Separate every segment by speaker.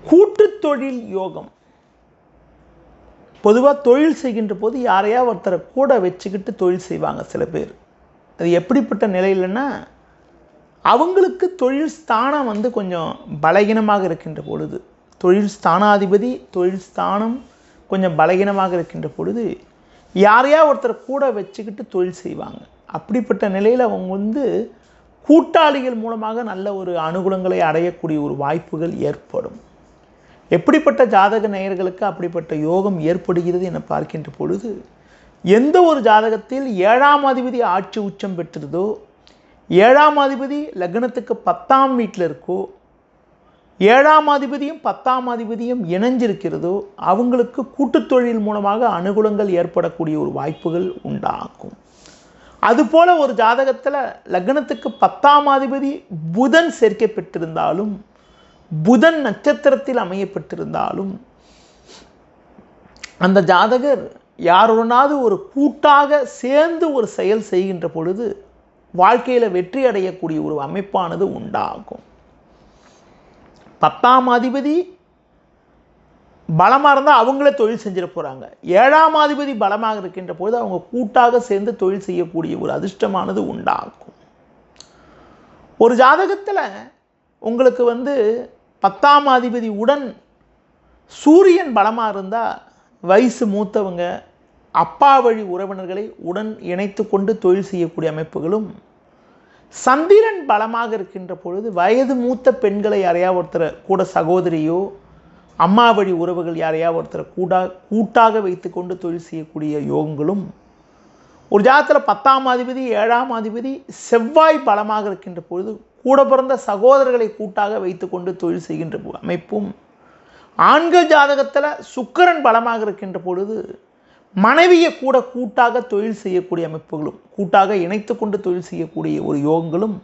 Speaker 1: கூட்டு தொழில் யோகம். பொதுவாக தொழில் செய்கின்ற போது யாரையா ஒருத்தரை கூட வச்சுக்கிட்டு தொழில் செய்வாங்க சில பேர். அது எப்படிப்பட்ட நிலையிலன்னா, அவங்களுக்கு தொழில் ஸ்தானம் கொஞ்சம் பலகீனமாக இருக்கின்ற பொழுது, தொழில் ஸ்தானாதிபதி தொழில் ஸ்தானம் கொஞ்சம் பலகீனமாக இருக்கின்ற பொழுது யாரையா ஒருத்தரை கூட வச்சுக்கிட்டு தொழில் செய்வாங்க. அப்படிப்பட்ட நிலையில் அவங்க கூட்டாளிகள் மூலமாக நல்ல ஒரு அனுகூலங்களை அடையக்கூடிய ஒரு வாய்ப்புகள் ஏற்படும். எப்படிப்பட்ட ஜாதக நேயர்களுக்கு அப்படிப்பட்ட யோகம் ஏற்படுகிறது என பார்க்கின்ற பொழுது, எந்த ஒரு ஜாதகத்தில் 7ஆம் அதிபதி ஆட்சி உச்சம் பெற்றதோ, 7ஆம் அதிபதி லக்னத்துக்கு 10ஆம் வீட்டில் இருக்கோ, 7ஆம் அதிபதியும் 10ஆம் அதிபதியும் இணைஞ்சிருக்கிறதோ, அவங்களுக்கு கூட்டுத் தொழில் மூலமாக அனுகூலங்கள் ஏற்படக்கூடிய ஒரு வாய்ப்புகள் உண்டாகும். அதுபோல ஒரு ஜாதகத்தில் லக்னத்துக்கு 10ஆம் அதிபதி புதன் சேர்க்கை பெற்றிருந்தாலும், புதன் நட்சத்திரத்தில் அமையப்பட்டிருந்தாலும், அந்த ஜாதகர் யாருடனாவது ஒரு கூட்டாக சேர்ந்து ஒரு செயல் செய்கின்ற பொழுது வாழ்க்கையில் வெற்றி அடையக்கூடிய ஒரு அமைப்பானது உண்டாகும். 10ஆம் அதிபதி பலமாக இருந்தால் அவங்களே தொழில் செஞ்சிட போகிறாங்க. 7ஆம் அதிபதி பலமாக இருக்கின்ற பொழுது அவங்க கூட்டாக சேர்ந்து தொழில் செய்யக்கூடிய ஒரு அதிர்ஷ்டமானது உண்டாகும். ஒரு ஜாதகத்தில் உங்களுக்கு 10ஆம் அதிபதி உடன் சூரியன் பலமாக இருந்தால் வயசு மூத்தவங்க, அப்பா வழி உறவினர்களை உடன் இணைத்து கொண்டு தொழில் செய்யக்கூடிய அமைப்புகளும், சந்திரன் பலமாக இருக்கின்ற பொழுது வயது மூத்த பெண்களை யாரையா ஒருத்தரை கூட சகோதரியோ அம்மா வழி உறவுகள் யாரையா ஒருத்தரை கூட்டாக வைத்து கொண்டு தொழில் செய்யக்கூடிய யோகங்களும், ஒரு ஜாதகத்தில் 10ஆம் அதிபதி 7ஆம் அதிபதி செவ்வாய் பலமாக இருக்கின்ற பொழுது கூட பிறந்த சகோதரர்களை கூட்டாக வைத்து கொண்டு தொழில் செய்கின்ற அமைப்பும், ஆண்கள் ஜாதகத்தில் சுக்கிரன் பலமாக இருக்கின்ற பொழுது மனைவியை கூட்டாக தொழில் செய்யக்கூடிய அமைப்புகளும், கூட்டாக இணைத்து கொண்டு தொழில் செய்யக்கூடிய ஒரு யோகங்களும்,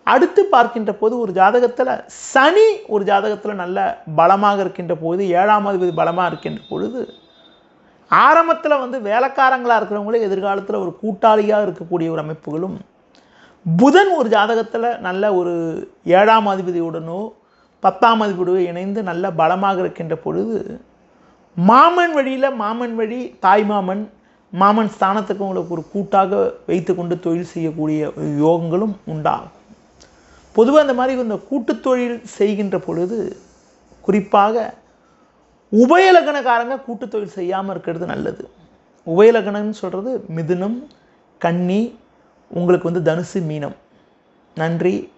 Speaker 1: அடுத்து பார்க்கின்ற போது ஒரு ஜாதகத்தில் சனி ஒரு ஜாதகத்தில் நல்ல பலமாக இருக்கின்ற பொழுது, 7ஆம் அதிபதி பலமாக இருக்கின்ற பொழுது ஆரம்பத்தில் வேலைக்காரங்களாக இருக்கிறவங்களே எதிர்காலத்தில் ஒரு கூட்டாளியாக இருக்கக்கூடிய ஒரு அமைப்புகளும், புதன் ஒரு ஜாதகத்தில் நல்ல ஒரு 7ஆம் அதிபதியுடனோ 10ஆம் அதிபதியோடு இணைந்து நல்ல பலமாக இருக்கின்ற பொழுது மாமன் வழியில், மாமன் வழி தாய்மாமன், மாமன் ஸ்தானத்துக்கு உங்களுக்கு ஒரு கூட்டாக வைத்து கொண்டு தொழில் செய்யக்கூடிய யோகங்களும் உண்டாகும். பொதுவாக அந்த மாதிரி இந்த கூட்டுத் தொழில் செய்கின்ற பொழுது குறிப்பாக உபயலக்கணக்காரங்க கூட்டுத் தொழில் செய்யாமல் இருக்கிறது நல்லது. உபயலக்கணம்னு சொல்கிறது மிதுனம், கன்னி, உங்களுக்கு தனுசு, மீனம். நன்றி.